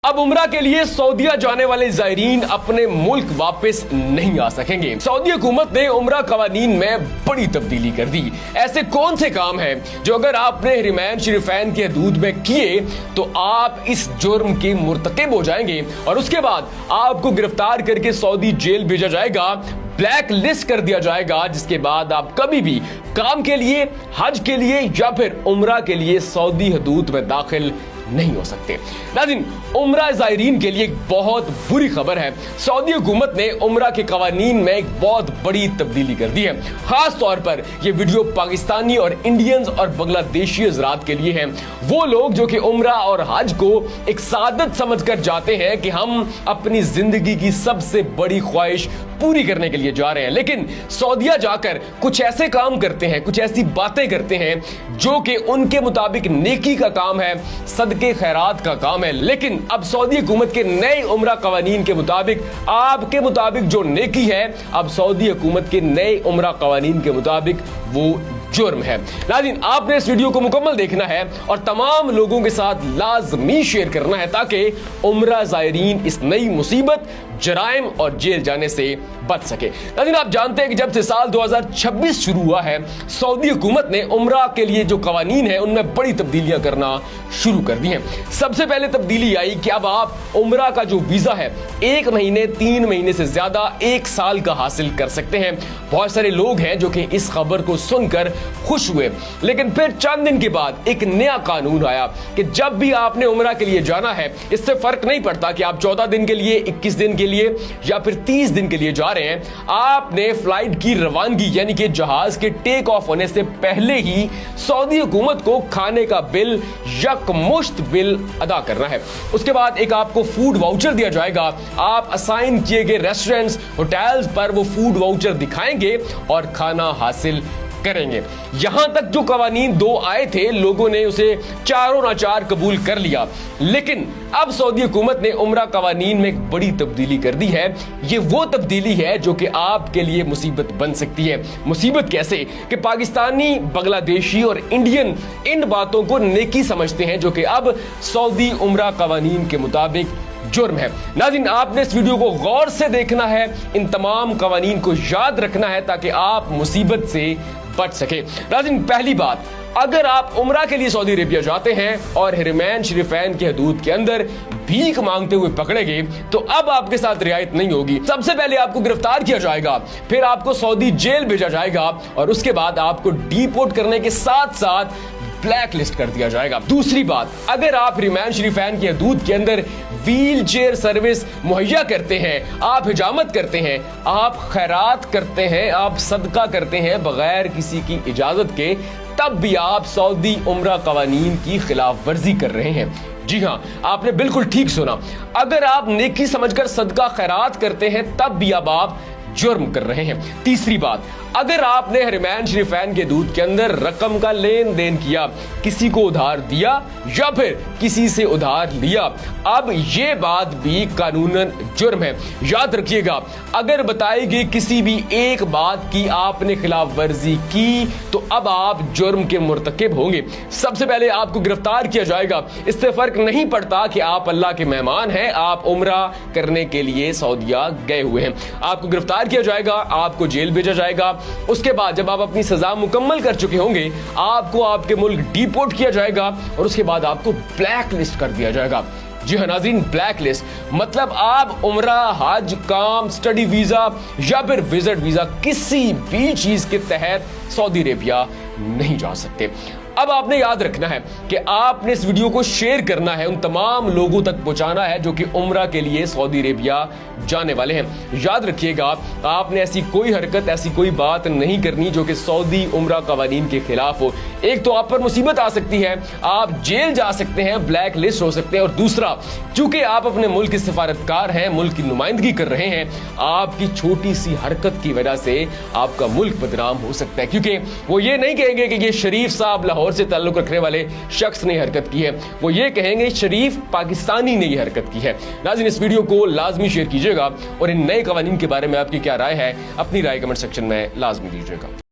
اب عمرہ کے لیے سعودیہ جانے والے زائرین اپنے ملک واپس نہیں آ سکیں گے۔ سعودی حکومت نے عمرہ قوانین میں بڑی تبدیلی کر دی۔ ایسے کون سے کام ہیں جو اگر آپ نے حرمین شریفین کی حدود میں کیے تو آپ اس جرم کے مرتکب ہو جائیں گے اور اس کے بعد آپ کو گرفتار کر کے سعودی جیل بھیجا جائے گا، بلیک لسٹ کر دیا جائے گا، جس کے بعد آپ کبھی بھی کام کے لیے، حج کے لیے یا پھر عمرہ کے لیے سعودی حدود میں داخل نہیں ہو سکتے۔ ناظرین، عمرہ زائرین کے لیے ایک بہت بری خبر ہے۔ سعودی حکومت نے عمرہ کے قوانین میں ایک بہت بڑی تبدیلی کر دی ہے۔ خاص طور پر یہ ویڈیو پاکستانی اور انڈینز اور بنگلہ دیشی حضرات کے لیے ہیں، وہ لوگ جو کہ عمرہ اور حج کو ایک سعادت سمجھ کر جاتے ہیں کہ ہم اپنی زندگی کی سب سے بڑی خواہش پوری کرنے کے لیے جا رہے ہیں، لیکن سعودیہ جا کر کچھ ایسے کام کرتے ہیں، کچھ ایسی باتیں کرتے ہیں جو کہ ان کے مطابق نیکی کا کام ہے، صدقے خیرات کا کام ہے۔ لیکن اب سعودی حکومت کے نئے عمرہ قوانین کے مطابق آپ کے مطابق جو نیکی ہے، اب سعودی حکومت کے نئے عمرہ قوانین کے مطابق وہ جرم ہے۔ ناظرین، آپ نے اس ویڈیو کو مکمل دیکھنا ہے اور تمام لوگوں کے ساتھ لازمی شیئر کرنا ہے تاکہ عمرہ زائرین اس نئی مصیبت، جرائم اور جیل جانے سے بچ سکے۔ ناظرین، آپ جانتے ہیں کہ جب سے سال 2026 شروع ہوا ہے، سعودی حکومت نے عمرہ کے لیے جو قوانین ہیں ان میں بڑی تبدیلیاں کرنا شروع کر دی ہیں۔ سب سے پہلے تبدیلی آئی کہ اب آپ عمرہ کا جو ویزا ہے 1 مہینے، 3 مہینے سے زیادہ 1 سال کا حاصل کر سکتے ہیں۔ بہت سارے لوگ ہیں جو کہ اس خبر کو سن کر خوش ہوئے، لیکن پھر چند دن کے بعد ایک نیا قانون آیا کہ جب بھی آپ نے عمرہ کے لیے جانا ہے، اس سے فرق نہیں پڑتا کہ آپ 14 دن کے لیے، 21 دن کے لیے یا پھر 30 دن کے لیے جا رہے ہیں، آپ نے فلائٹ کی روانگی یعنی کہ جہاز کے ٹیک آف ہونے سے پہلے ہی سعودی حکومت کو کھانے کا بل یکمشت بل ادا کرنا ہے۔ اس کے بعد ایک آپ کو فوڈ واؤچر دیا جائے گا، آپ اسائن کیے گئے ریسٹورنٹس، ہوٹلز پر وہ فوڈ واؤچر دکھائیں گے اور کھانا حاصل کریں گے۔ یہاں تک جو قوانین 2 آئے تھے، لوگوں نے اسے چاروں ناچار قبول کر لیا، لیکن اب سعودی حکومت نے عمرہ قوانین میں ایک بڑی تبدیلی کر دی ہے۔ یہ وہ تبدیلی ہے جو کہ آپ کے لیے مصیبت بن سکتی ہے۔ مصیبت کیسے کہ پاکستانی، بنگلہ دیشی اور انڈین ان باتوں کو نیکی سمجھتے ہیں جو کہ اب سعودی عمرہ قوانین کے مطابق جرم ہے۔ ناظرین، آپ نے اس ویڈیو کو غور سے دیکھنا ہے، ان تمام قوانین کو یاد رکھنا ہے تاکہ آپ مصیبت سے بچ سکے۔ ناظرین، پہلی بات، اگر آپ عمرہ کے لیے سعودی عربیہ جاتے ہیں اور حرمین شریفین کی حدود کے اندر بھیک مانگتے ہوئے پکڑے گئے تو اب آپ کے ساتھ رعایت نہیں ہوگی۔ سب سے پہلے آپ کو گرفتار کیا جائے گا، پھر آپ کو سعودی جیل بھیجا جائے گا اور اس کے بعد آپ کو ڈیپورٹ کرنے کے ساتھ ساتھ بلیک لسٹ کر دیا جائے گا۔ دوسری بات، اگر آپ حرمین شریفین کی حدود کے اندر ویل چیئر سروس مہیا کرتے ہیں، آپ حجامت کرتے ہیں، آپ خیرات کرتے ہیں، آپ صدقہ کرتے ہیں بغیر کسی کی اجازت کے، تب بھی آپ سعودی عمرہ قوانین کی خلاف ورزی کر رہے ہیں۔ جی ہاں، آپ نے بالکل ٹھیک سنا، اگر آپ نیکی سمجھ کر صدقہ خیرات کرتے ہیں تب بھی اب آپ جرم کر رہے ہیں۔ تیسری بات، اگر آپ نے حرمین شریفین کے حدود کے اندر رقم کا لین دین کیا، کسی کو ادھار دیا یا پھر کسی سے ادھار لیا، اب یہ بات بھی قانوناً جرم ہے۔ یاد رکھیے گا، اگر بتائی گئی کسی بھی ایک بات کی آپ نے خلاف ورزی کی تو اب آپ جرم کے مرتکب ہوں گے۔ سب سے پہلے آپ کو گرفتار کیا جائے گا۔ اس سے فرق نہیں پڑتا کہ آپ اللہ کے مہمان ہیں، آپ عمرہ کرنے کے لیے سعودیہ گئے ہوئے ہیں، آپ کو گرفتار کیا جائے گا، آپ کو جیل بھیجا جائے گا۔ اس کے بعد جب آپ اپنی سزا مکمل کر چکے ہوں گے، آپ کو آپ کے ملک ڈیپورٹ کیا جائے گا اور اس کے بعد آپ کو بلیک لسٹ کر دیا جائے گا۔ جی ہاں ناظرین، بلیک لسٹ مطلب آپ عمرہ، حج، کام، اسٹڈی ویزا یا پھر وزٹ ویزا کسی بھی چیز کے تحت سعودی عربیہ نہیں جا سکتے۔ اب آپ نے یاد رکھنا ہے کہ آپ نے اس ویڈیو کو شیئر کرنا ہے، ان تمام لوگوں تک پہنچانا ہے جو کہ عمرہ کے لیے سعودی عربیہ جانے والے ہیں۔ یاد رکھیے گا، آپ نے ایسی کوئی حرکت، ایسی کوئی بات نہیں کرنی جو کہ سعودی عمرہ قوانین کے خلاف ہو۔ ایک تو آپ پر مصیبت آ سکتی ہے، آپ جیل جا سکتے ہیں، بلیک لسٹ ہو سکتے ہیں، اور دوسرا، چونکہ آپ اپنے ملک کے سفارتکار ہیں، ملک کی نمائندگی کر رہے ہیں، آپ کی چھوٹی سی حرکت کی وجہ سے آپ کا ملک بدنام ہو سکتا ہے، کیونکہ وہ یہ نہیں کہیں گے کہ یہ شریف صاحب لاہور سے تعلق رکھنے والے شخص نے حرکت کی ہے، وہ یہ کہیں گے شریف پاکستانی نے یہ حرکت کی ہے۔ ناظرین، اس ویڈیو کو لازمی شیئر کیجئے گا اور ان نئے قوانین کے بارے میں آپ کی کیا رائے ہے، اپنی رائے کمنٹ سیکشن میں لازمی دیجئے گا۔